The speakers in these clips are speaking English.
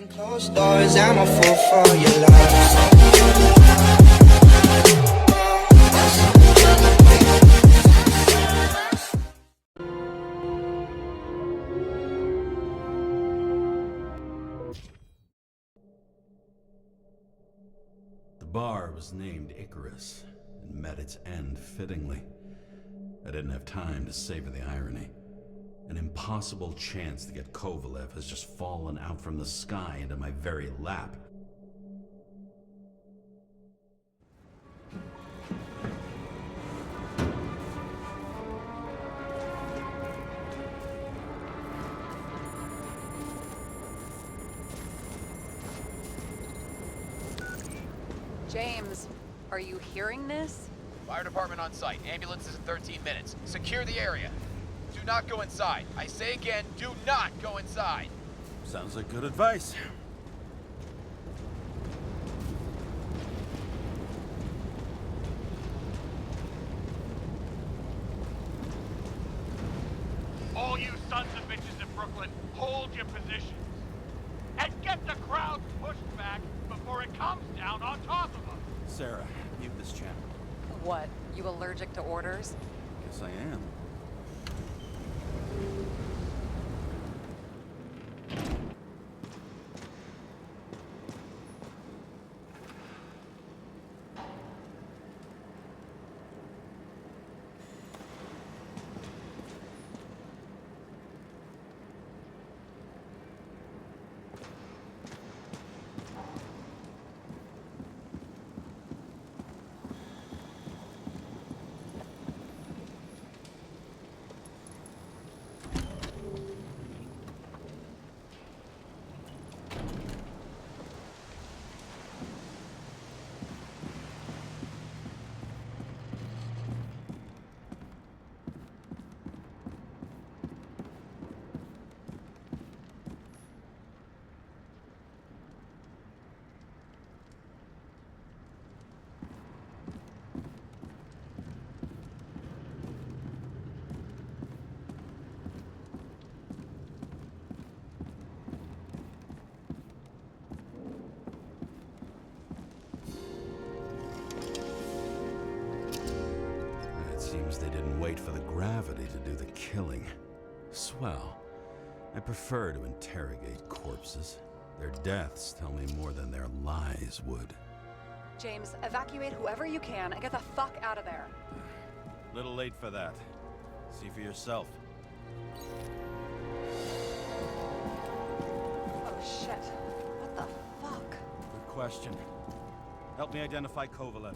Closed doors, I'm a fool for your love. The bar was named Icarus and met its end fittingly. I didn't have time to savor the irony. An impossible chance to get Kovalev has just fallen out from the sky into my very lap. James, are you hearing this? Fire department on site. Ambulance is in 13 minutes. Secure the area. Do not go inside. I say again, do not go inside. Sounds like good advice. All you sons of bitches in Brooklyn, hold your positions. And get the crowd pushed back before it comes down on top of them. Sarah, mute this channel. What, you allergic to orders? Guess I am. Seems they didn't wait for the gravity to do the killing. Swell. I prefer to interrogate corpses. Their deaths tell me more than their lies would. James, evacuate whoever you can and get the fuck out of there. Little late for that. See for yourself. Oh shit. What the fuck? Good question. Help me identify Kovalev.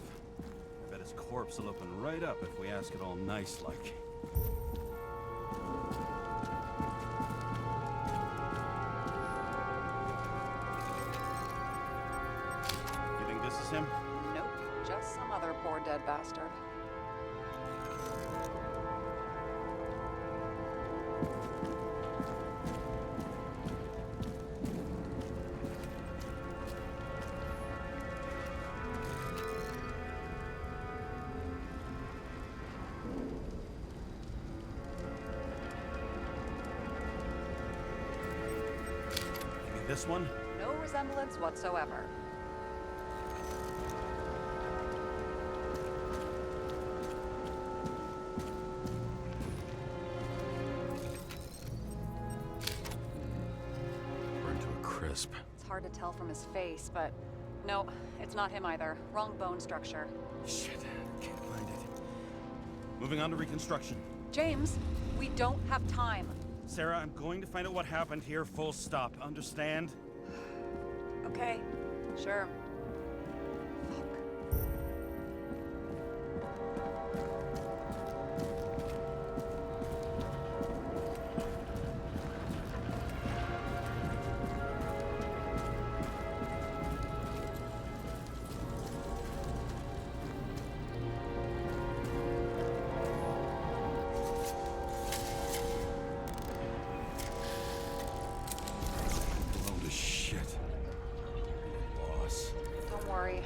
I bet his corpse will open right up if we ask it all nice-like. You think this is him? Nope, just some other poor dead bastard. This one? No resemblance whatsoever. Burned to a crisp. It's hard to tell from his face, but no, it's not him either. Wrong bone structure. Shit, can't find it. Moving on to reconstruction. James, we don't have time. Sarah, I'm going to find out what happened here, full stop. Understand? Okay, sure.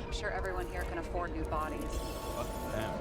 I'm sure everyone here can afford new bodies. Fuck them.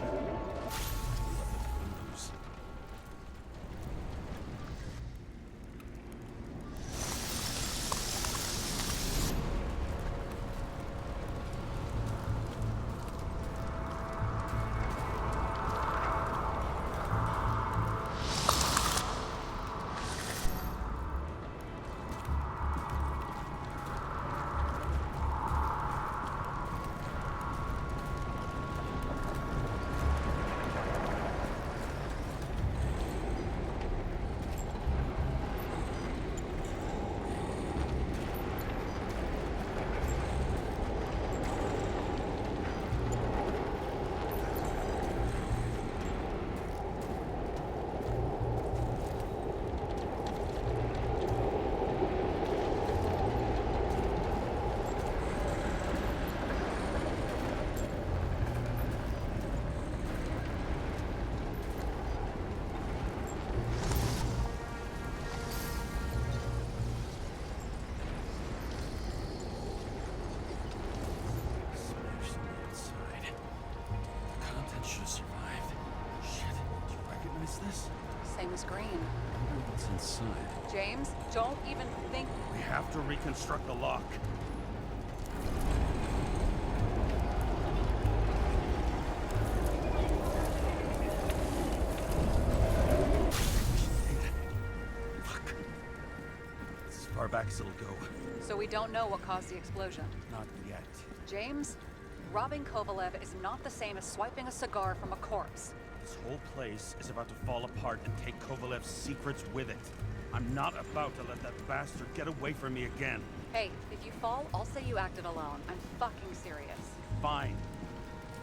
screen. What's inside? James, don't even think... We have to reconstruct the lock. Fuck. It's as far back as it'll go. So we don't know what caused the explosion. Not yet. James, robbing Kovalev is not the same as swiping a cigar from a corpse. This whole place is about to fall apart and take Kovalev's secrets with it. I'm not about to let that bastard get away from me again. Hey, if you fall, I'll say you acted alone. I'm fucking serious. Fine.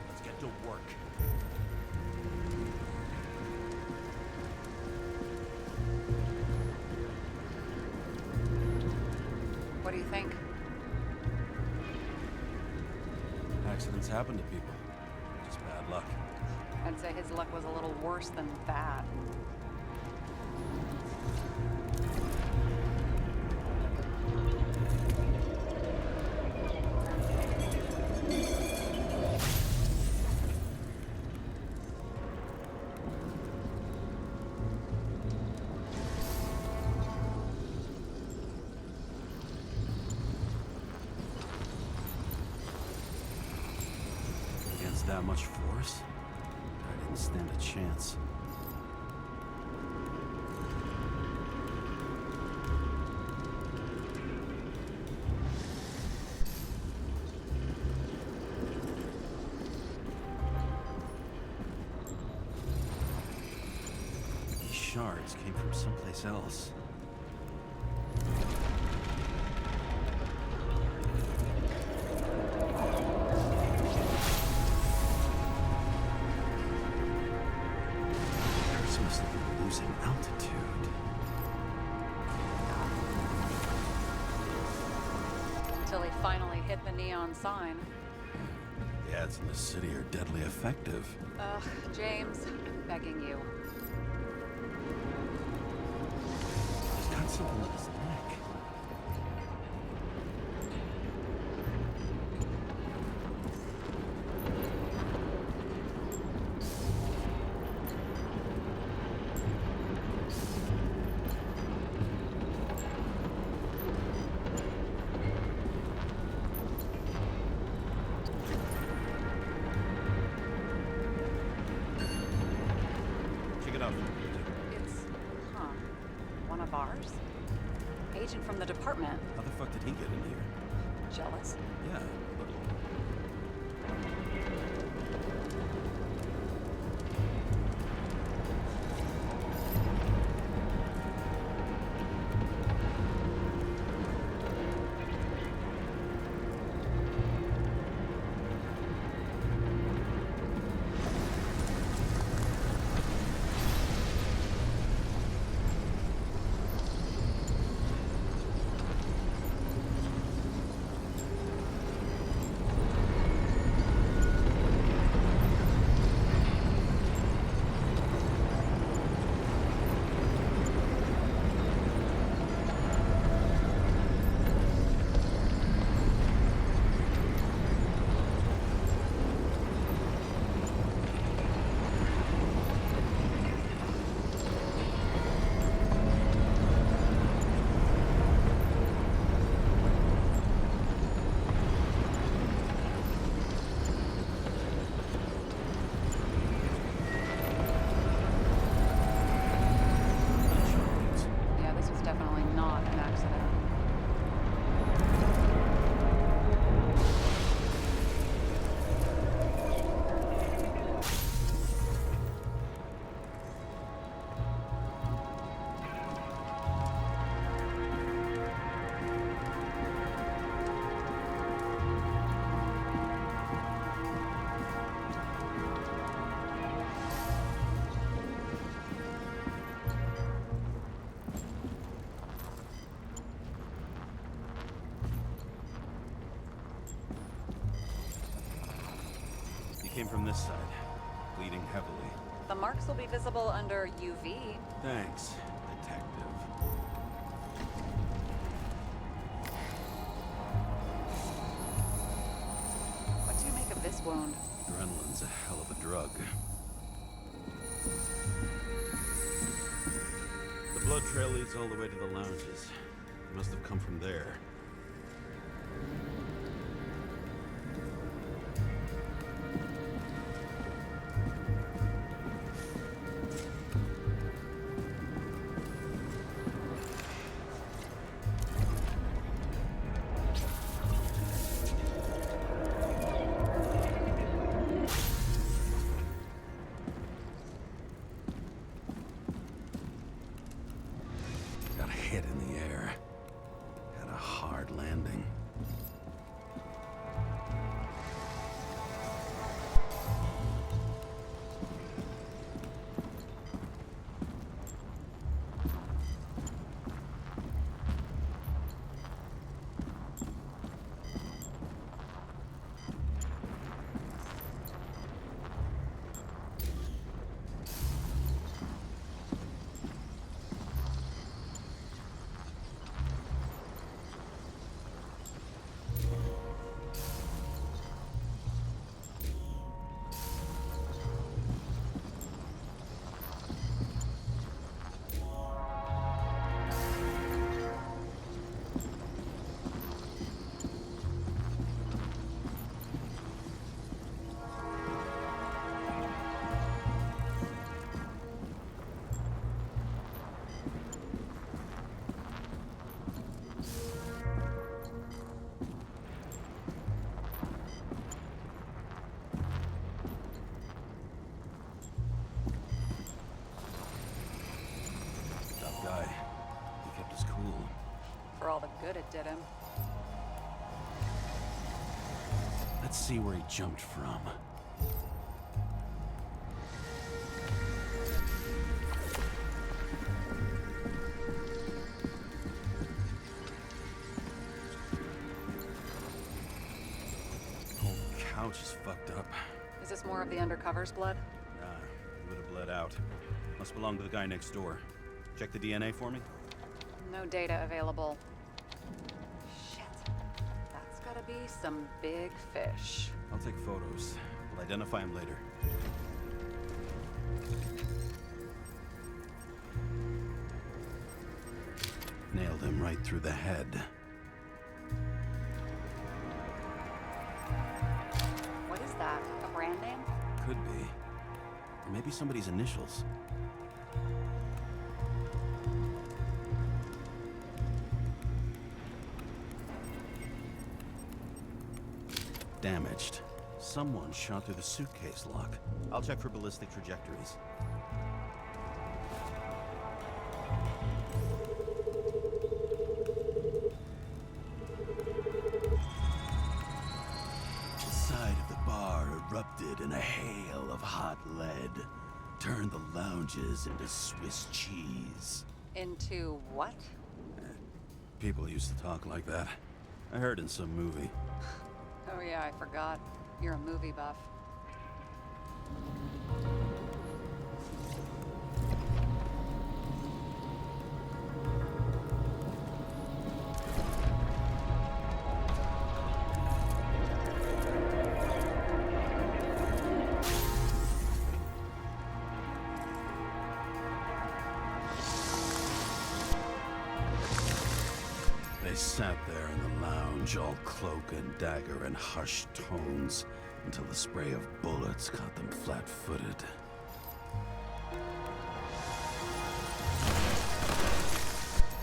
Let's get to work. What do you think? Accidents happen to people. Just bad luck. I'd say his luck was a little worse than that. Against that much force, I didn't stand a chance. These shards came from someplace else. Paris must have been losing altitude. Until he finally hit the neon sign. The ads in the city are deadly effective. Ugh, James, I'm begging you. He's got something on his neck. Check it out. It's, one of ours? Agent from the department. How the fuck did he get in here? Jealous? Yeah, but Yeah, this was definitely not an accident. he came from this side, bleeding heavily. The marks will be visible under UV. Thanks, detective. What do you make of this wound? Adrenaline's a hell of a drug. Blood trail leads all the way to the lounges. It must have come from there. Got hit in the air. Had a hard landing. Tough guy. He kept us cool. For all the good it did him. Let's see where he jumped from. Whole couch is fucked up. Is this more of the undercover's blood? Nah, it would have bled out. Must belong to the guy next door. Check the DNA for me. No data available. Shit. That's gotta be some big fish. I'll take photos. We'll identify him later. Nailed him right through the head. What is that? A brand name? Could be. Or maybe somebody's initials. Damaged. Someone shot through the suitcase lock. I'll check for ballistic trajectories. The side of the bar erupted in a hail of hot lead. Turned the lounges into Swiss cheese. Into what? People used to talk like that. I heard in some movie. Oh yeah, I forgot. You're a movie buff. They sat there in the lounge, all cloak and dagger and hushed tones, until the spray of bullets caught them flat-footed.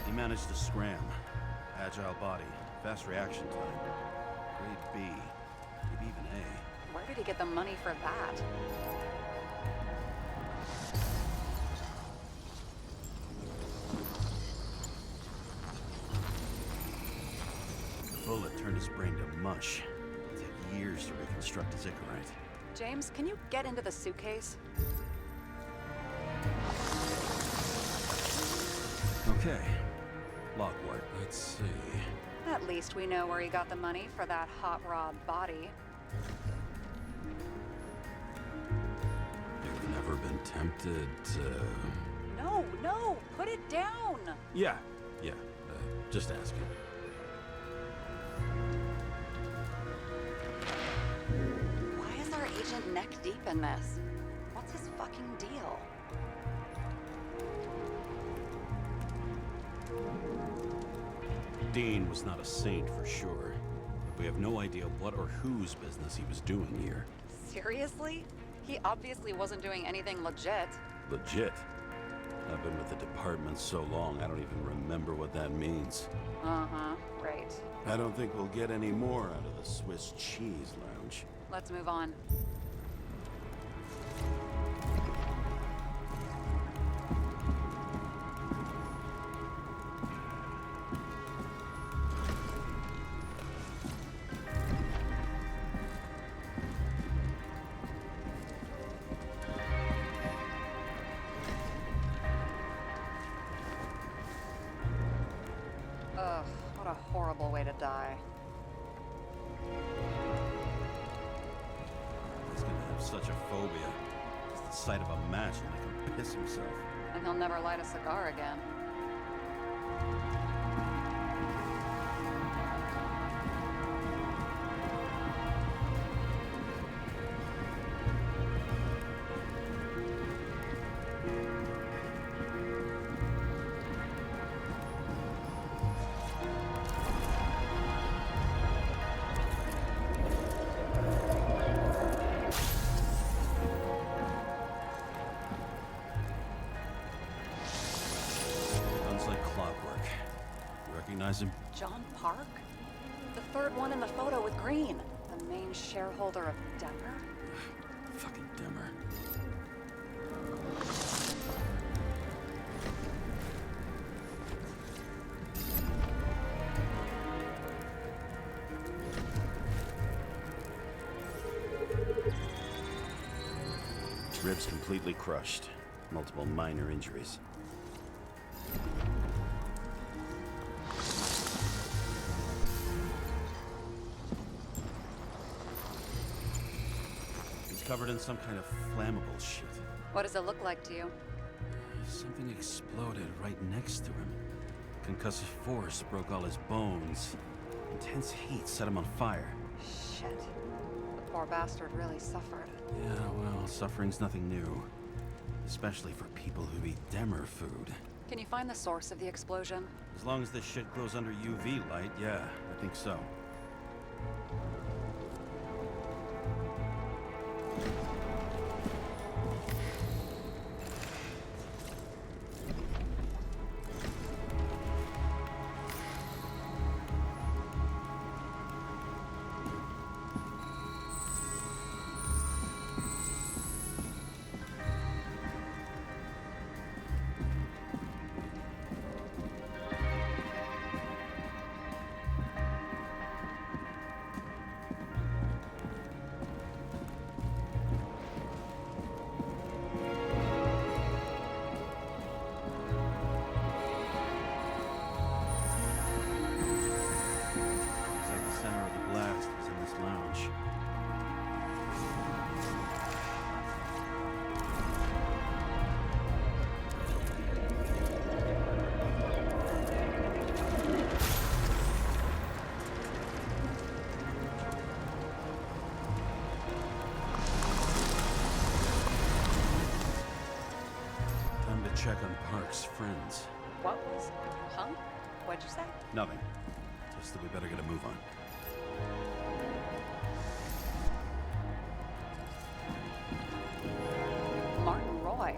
He managed to scram. Agile body, fast reaction time. Grade B, maybe even A. Where did he get the money for that? The bullet turned his brain to mush. It'll take years to reconstruct his Icarite. James, can you get into the suitcase? Okay. Lockwart, let's see. At least we know where he got the money for that hot rod body. You've never been tempted to... No, put it down! Yeah, just asking. Why is our agent neck deep in this? What's his fucking deal? Dean was not a saint for sure, but we have no idea what or whose business he was doing here. Seriously? He obviously wasn't doing anything legit. Legit? I've been with the department so long, I don't even remember what that means. Uh-huh, right. I don't think we'll get any more out of the Swiss Cheese Lounge. Let's move on. Ugh, what a horrible way to die. He's gonna have such a phobia. Just the sight of a match will make him piss himself. And he'll never light a cigar again. Runs like clockwork. You recognize him? John Park? The third one in the photo with Green. The main shareholder of Denver? Fucking Dimmer. Ribs completely crushed. Multiple minor injuries. He's covered in some kind of flammable shit. What does it look like to you? Something exploded right next to him. Concussive force broke all his bones. Intense heat set him on fire. Shit. The poor bastard really suffered. Yeah, well, suffering's nothing new. Especially for people who eat Demmer food. Can you find the source of the explosion? As long as this shit glows under UV light, yeah, I think so. Check on Park's friends. What was... Huh? What'd you say? Nothing. Just that we better get a move on. Martin Roy,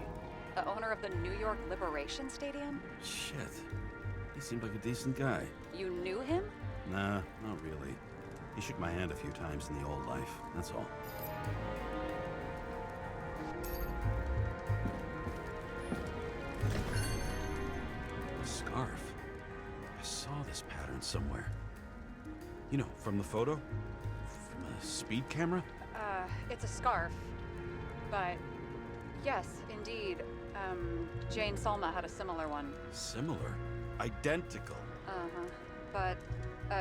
the owner of the New York Liberation Stadium? Shit. He seemed like a decent guy. You knew him? Nah, not really. He shook my hand a few times in the old life, that's all. A scarf. I saw this pattern somewhere. You know, from the photo? From a speed camera? It's a scarf. But, yes, indeed. Jane Salma had a similar one. Similar? Identical? Uh-huh. But,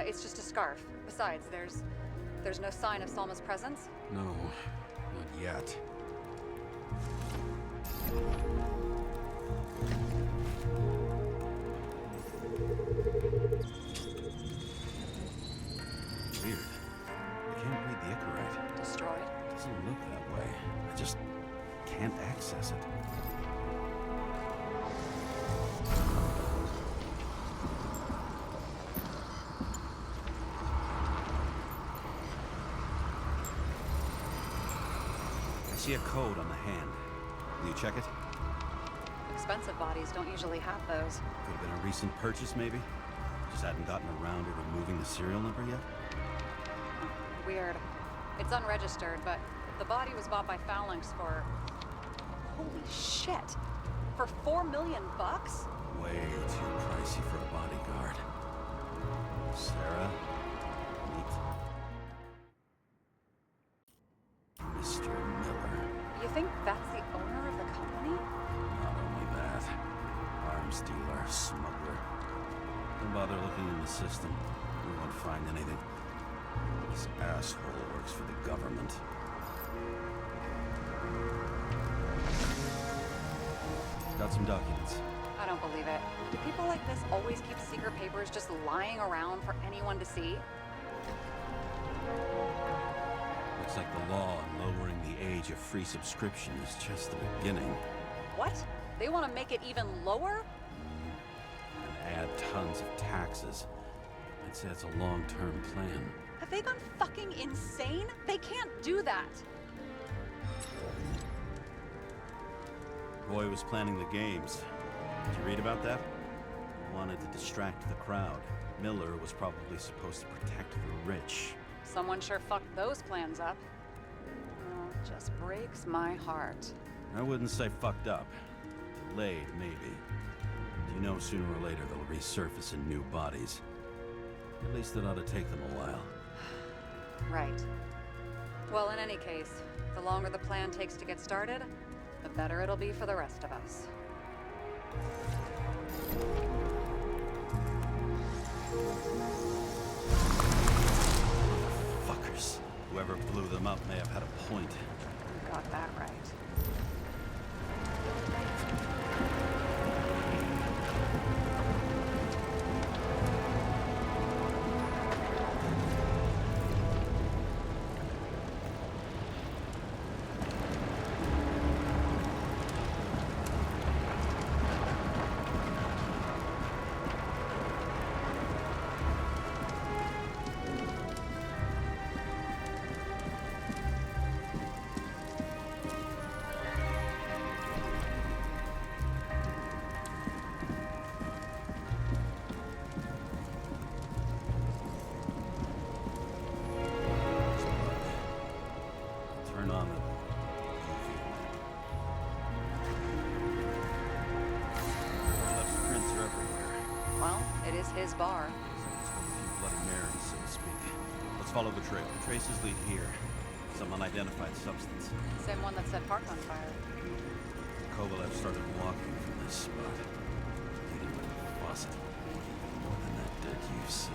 it's just a scarf. Besides, there's no sign of Salma's presence. No, not yet. Weird. I can't read the Icarite. Destroyed? Doesn't look that way. I just can't access it. see a code on the hand. Will you check it? Expensive bodies don't usually have those. Could have been a recent purchase, maybe? Just hadn't gotten around to removing the serial number yet? Weird. It's unregistered, but the body was bought by Phalanx for... Holy shit! For $4 million bucks? Way too pricey for a bodyguard. Sarah? Meet Mr. Miller. You think that's the owner of the company? Not only that, arms dealer, smuggler. Don't bother looking in the system. You won't find anything. This asshole works for the government. Got some documents. I don't believe it. Do people like this always keep secret papers just lying around for anyone to see? Looks like the law on lowering the age of free subscription is just the beginning. What? They want to make it even lower? And add tons of taxes. I'd say it's a long-term plan. Have they gone fucking insane? They can't do that! Roy was planning the games. Did you read about that? He wanted to distract the crowd. Miller was probably supposed to protect the rich. Someone sure fucked those plans up. Oh, it just breaks my heart. I wouldn't say fucked up. Delayed, maybe. You know sooner or later they'll resurface in new bodies. At least it ought to take them a while. Right. Well, in any case, the longer the plan takes to get started, the better it'll be for the rest of us. Fuckers. Whoever blew them up may have had a point. You got that right. Turn on the... Left prints are everywhere. Well, it is his bar. Bloody Mary, so to speak. Let's follow the trail. The traces lead here. Some unidentified substance. Same one that set Park on fire. Kovalev started walking from this spot. Leading to the faucet. More than that dead UC.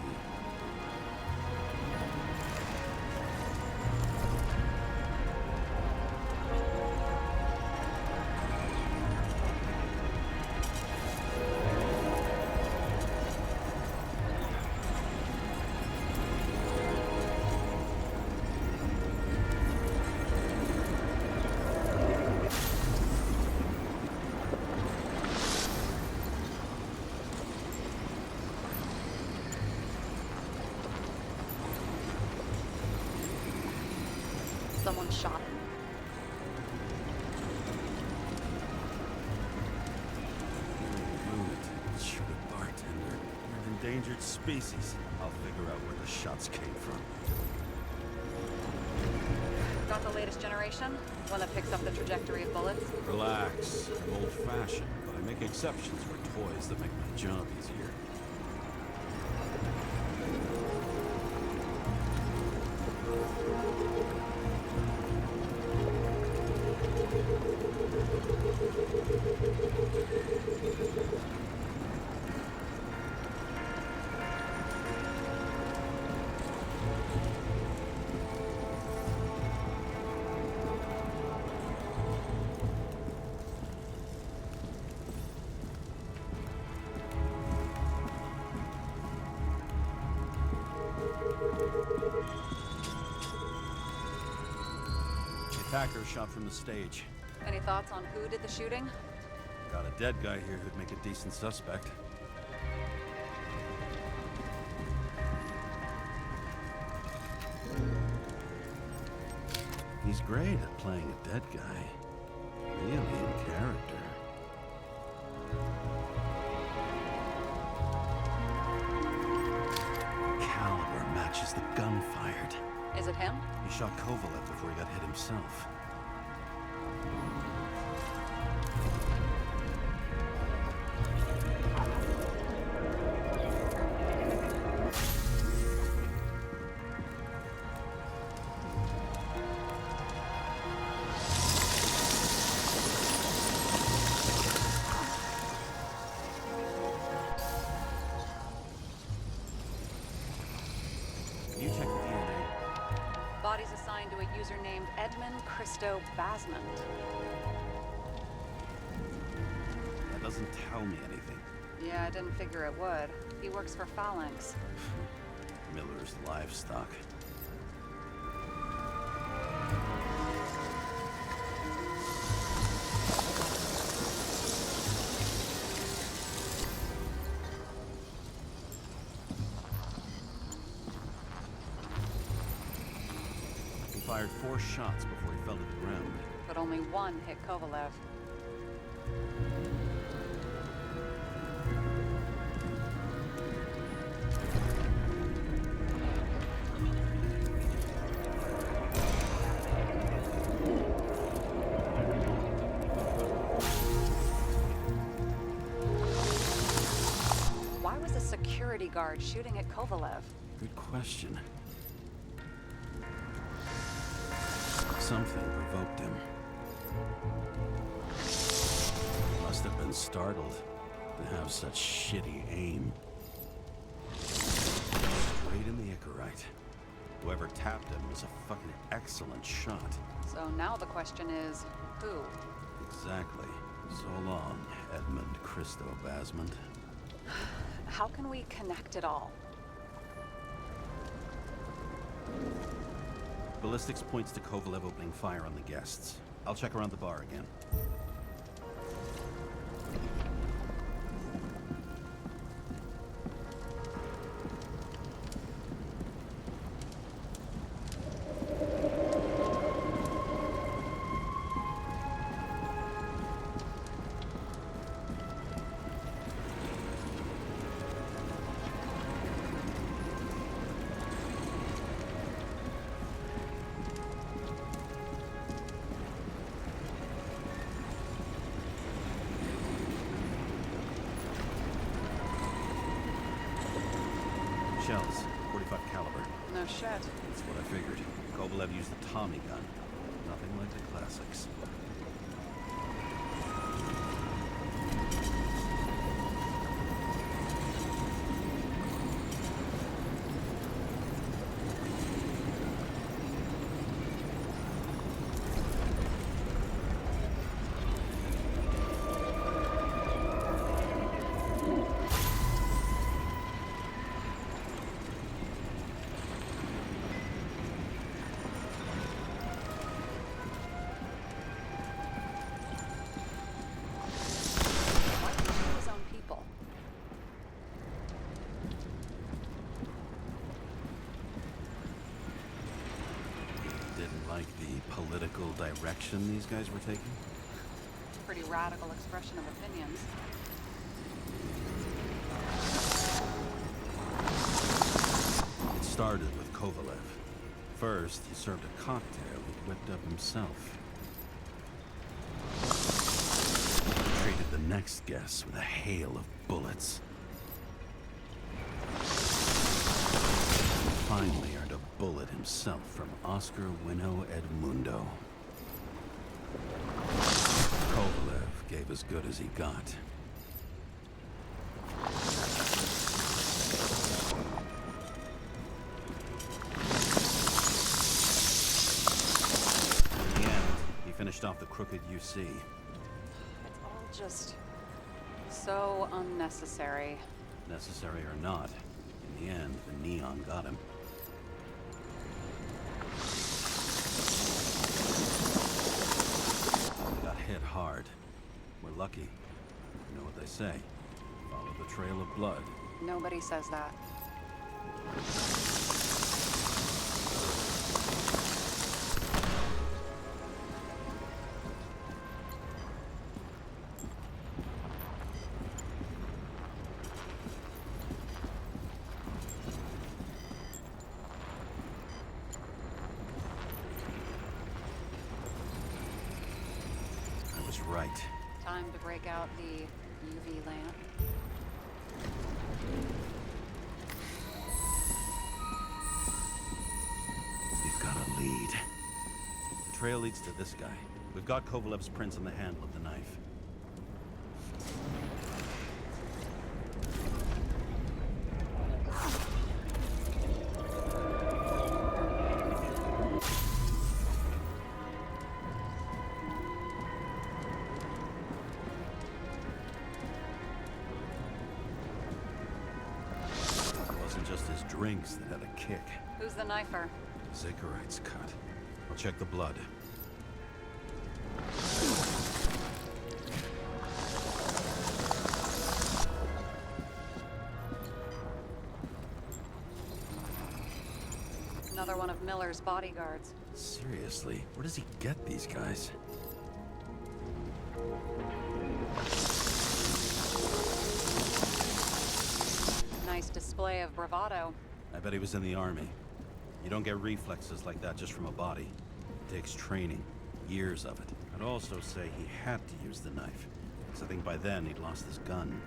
Someone shot him. Lunatic, shoot a bartender. We're an endangered species. I'll figure out where the shots came from. Got the latest generation? One that picks up the trajectory of bullets? Relax. I'm old-fashioned, but I make exceptions for toys that make my job easier. Attacker shot from the stage. Any thoughts on who did the shooting? Got a dead guy here who'd make a decent suspect. He's great at playing a dead guy. Really in character. Caliber matches the gun fired. Is it him? He shot Kovalev before he got hit himself. You check the DNA. Body's assigned to a user named Edmund Christo Basmond. That doesn't tell me anything. Yeah, I didn't figure it would. He works for Phalanx. Miller's livestock. He fired 4 shots before he fell to the ground. But only one hit Kovalev. Why was a security guard shooting at Kovalev? Good question. Something provoked him. Must have been startled to have such shitty aim. Straight in the Icarite. Whoever tapped him was a fucking excellent shot. So now the question is, who? Exactly. So long, Edmund Christo Basmond. How can we connect it all? Ballistics points to Kovalev opening fire on the guests. I'll check around the bar again. Shells, 45 caliber. No shit. That's what I figured. Kovalev used the Tommy gun. Nothing like the classics. Why did he kill his own people? Didn't like the political direction these guys were taking? Pretty radical expression of opinions. It started with Kovalev. First, he served a cocktail he whipped up himself. He treated the next guest with a hail of bullets. And finally earned a bullet himself from Oscar Winnow Edmundo. Kovalev gave as good as he got. In the end, he finished off the crooked UC. It's all just so unnecessary. Necessary or not, in the end, the neon got him. He got hit hard. We're lucky. You know what they say. Follow the trail of blood. Nobody says that. right. Time to break out the UV lamp. We've got a lead. The trail leads to this guy. We've got Kovalev's prints on the handle of the knife. It wasn't just his drinks that had a kick. Who's the knifer? Zikarite's cut. I'll check the blood. Another one of Miller's bodyguards. Seriously, where does he get these guys? Nice display of bravado. I bet he was in the army. You don't get reflexes like that just from a body. It takes training, years of it. I'd also say he had to use the knife, because I think by then he'd lost his gun.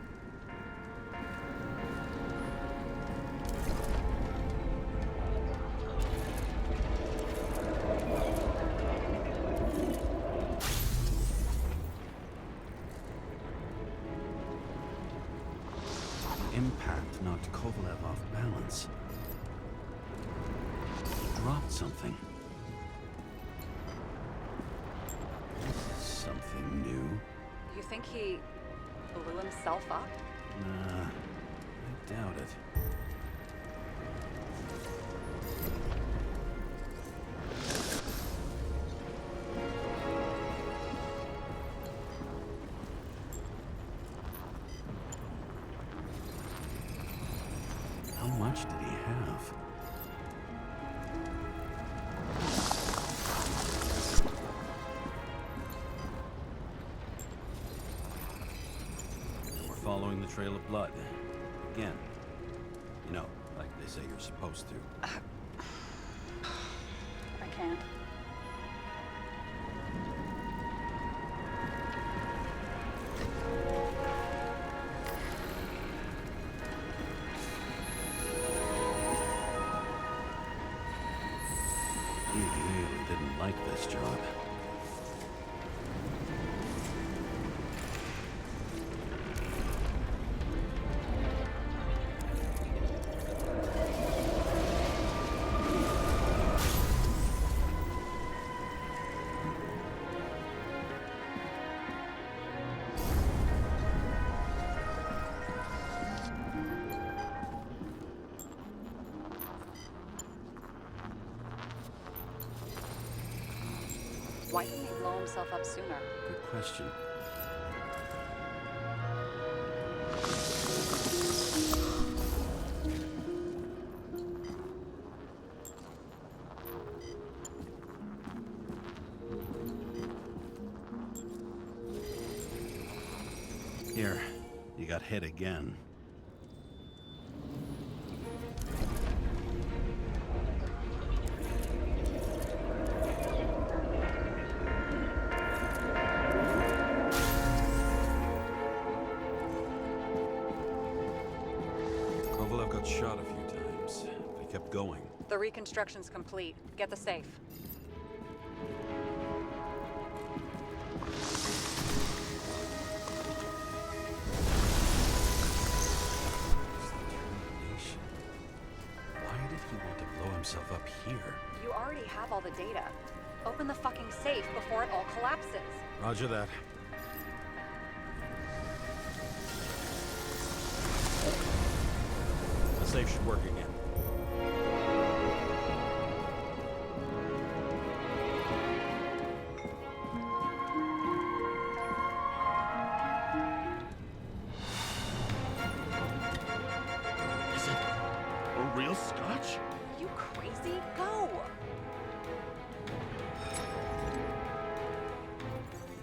The impact knocked Kovalev off balance. He dropped something. This is something new. You think he blew himself up? Nah, I doubt it. How much did he have? And we're following the trail of blood. Again. You know, like they say you're supposed to. I can't. He really didn't like this job. Why didn't he blow himself up sooner? Good question. Here, you got hit again. Kovalev got shot a few times, but he kept going. The reconstruction's complete. Get the safe. Why did he want to blow himself up here? You already have all the data. Open the fucking safe before it all collapses. Roger that. The safe should work again. Is it a real scotch? Are you crazy? Go!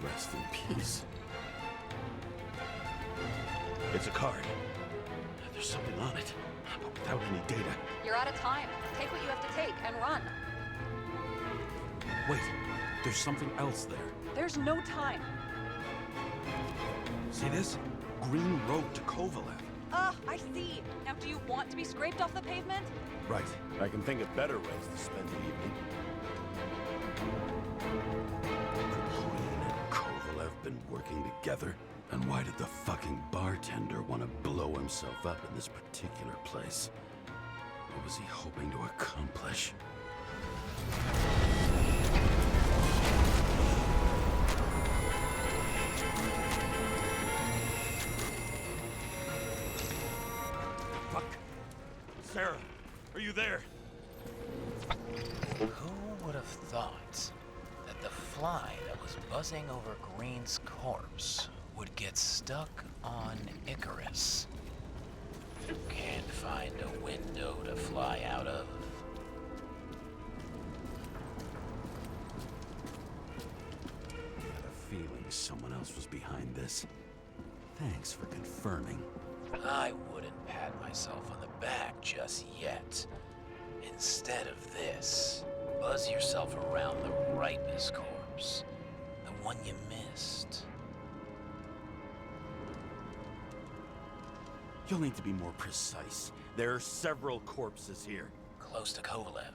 Rest in peace. It's a card. There's something on it, but without any data. You're out of time. Take what you have to take and run. Wait, there's something else there. There's no time. See this? Green road to Kovalev. Ah, I see. Now, do you want to be scraped off the pavement? Right. I can think of better ways to spend the evening. Could Green and Kovalev been working together? And why did the fucking bartender want to blow himself up in this particular place? What was he hoping to accomplish? Fuck! Sarah, are you there? Who would have thought that the fly that was buzzing over Green's corpse would get stuck on Icarus? Can't find a window to fly out of. I had a feeling someone else was behind this. Thanks for confirming. I wouldn't pat myself on the back just yet. Instead of this, buzz yourself around the Ripus corpse. The one you missed. You'll need to be more precise. There are several corpses here. Close to Kovalev.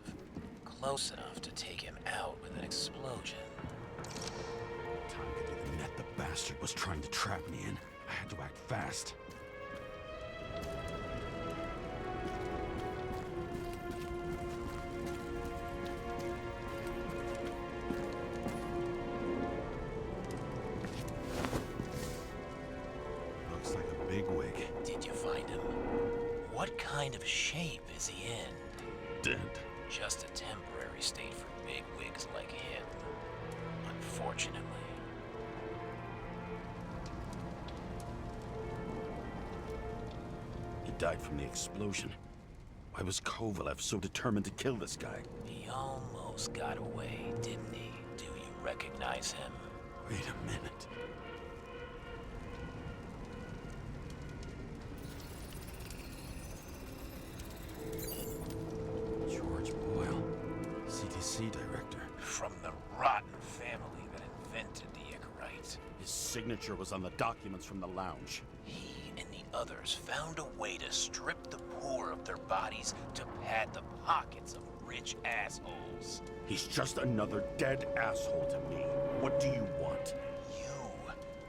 Close enough to take him out with an explosion. Time could be the net the bastard was trying to trap me in. I had to act fast. Looks like a bigwig. Did you find him? What kind of shape is he in? Dead. Just a temporary state for big wigs like him. Unfortunately. He died from the explosion. Why was Kovalev so determined to kill this guy? He almost got away, didn't he? Do you recognize him? Wait a minute. George Boyle, CTC director. From the rotten family that invented the Icarite. His signature was on the documents from the lounge. He and the others found a way to strip the poor of their bodies to pad the pockets of rich assholes. He's just another dead asshole to me. What do you want? You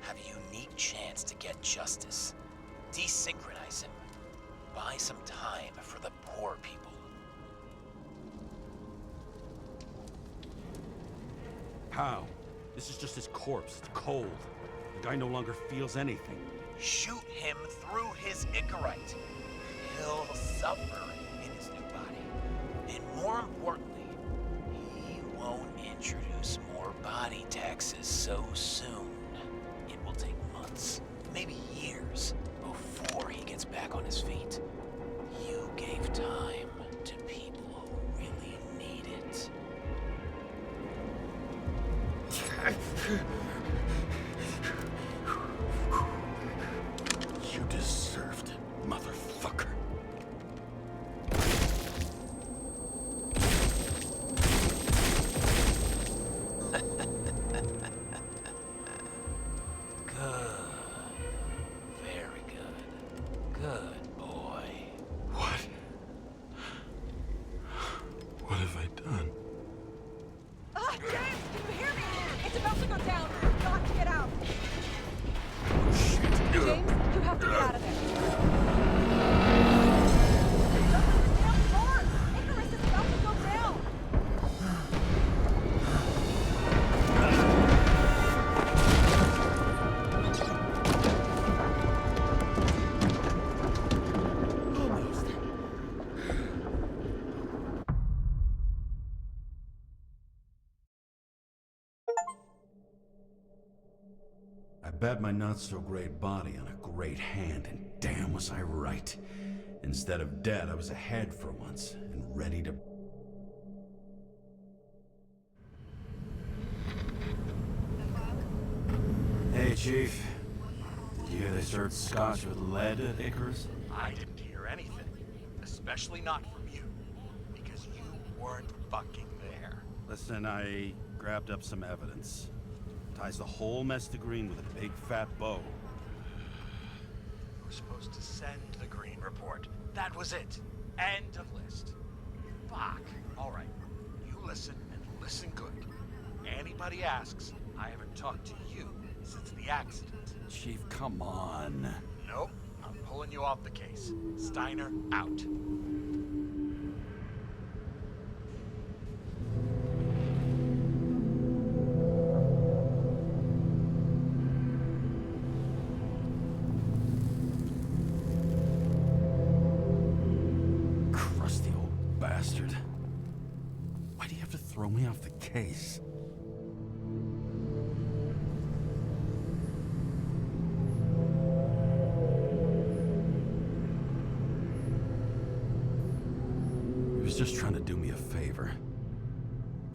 have a unique chance to get justice. Desynchronize him. Buy some time for the poor people. How? This is just his corpse. It's cold. The guy no longer feels anything. Shoot him through his Icarite. He'll suffer in his new body. And more importantly, he won't introduce more body taxes so soon. It will take months, maybe years, before he gets back on his feet. You gave time to people who really need it. You deserved it, motherfucker. Good. Very good. Good boy. What? What have I done? Ah, James, can you hear me? It's about to go down. You've got to get out. James, you have to get out of there. Damn car! Icarus is about to go down. I bet my not-so-great body on a great hand, and damn was I right. Instead of dead, I was ahead for once, and ready to... Hey, Chief. Did you hear they served scotch with lead at Icarus? I didn't hear anything. Especially not from you. Because you weren't fucking there. Listen, I grabbed up some evidence. Ties the whole mess to Green with a big fat bow. send the green report. That was it. End of list. Fuck. All right. You listen and listen good. Anybody asks, I haven't talked to you since the accident. Chief, come on. Nope. I'm pulling you off the case. Steiner out. Crusty old bastard. Why do you have to throw me off the case? He was just trying to do me a favor.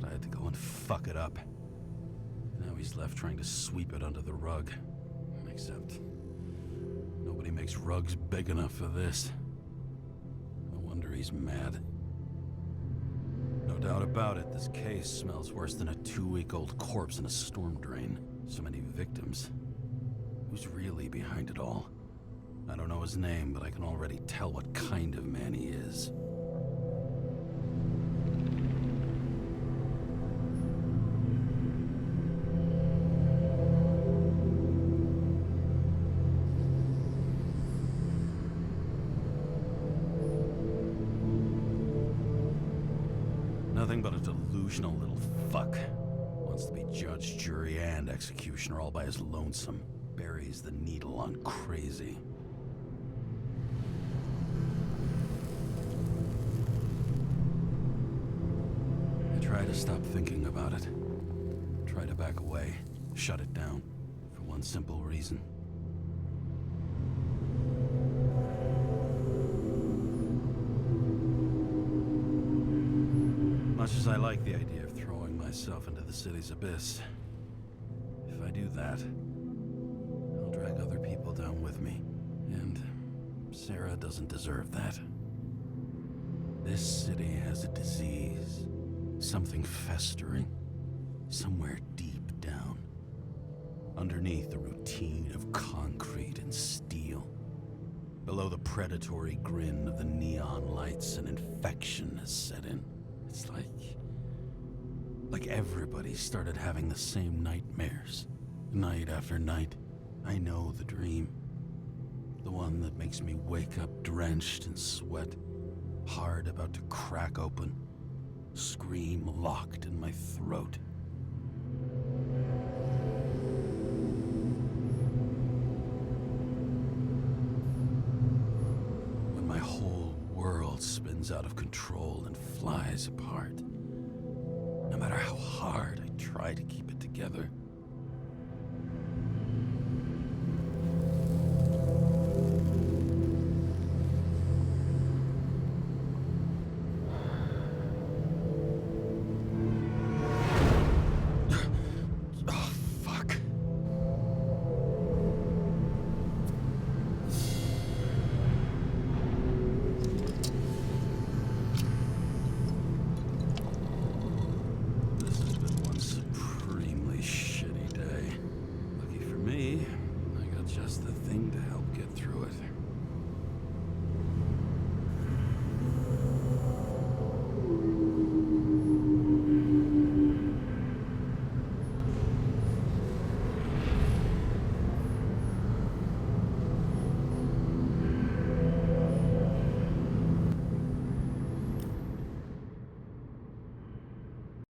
I had to go and fuck it up. Now he's left trying to sweep it under the rug. Except nobody makes rugs big enough for this. No wonder he's mad. No doubt about it, this case smells worse than a 2-week-old corpse in a storm drain. So many victims. Who's really behind it all? I don't know his name, but I can already tell what kind of man he is. Nothing but a delusional little fuck. Wants to be judge, jury, and executioner all by his lonesome. Buries the needle on crazy. I try to stop thinking about it. Try to back away, shut it down, for one simple reason. Much as I like the idea of throwing myself into the city's abyss, if I do that, I'll drag other people down with me. And Sarah doesn't deserve that. This city has a disease. Something festering. Somewhere deep down. Underneath the routine of concrete and steel. Below the predatory grin of the neon lights, an infection has set in. It's like everybody started having the same nightmares. Night after night. I know the dream. The one that makes me wake up drenched in sweat. Heart about to crack open. Scream locked in my throat. When my whole world spins out of control and flies apart. No matter how hard I try to keep it together. Oh, fuck. This has been one supremely shitty day. Lucky for me, I got just the thing to help get through it.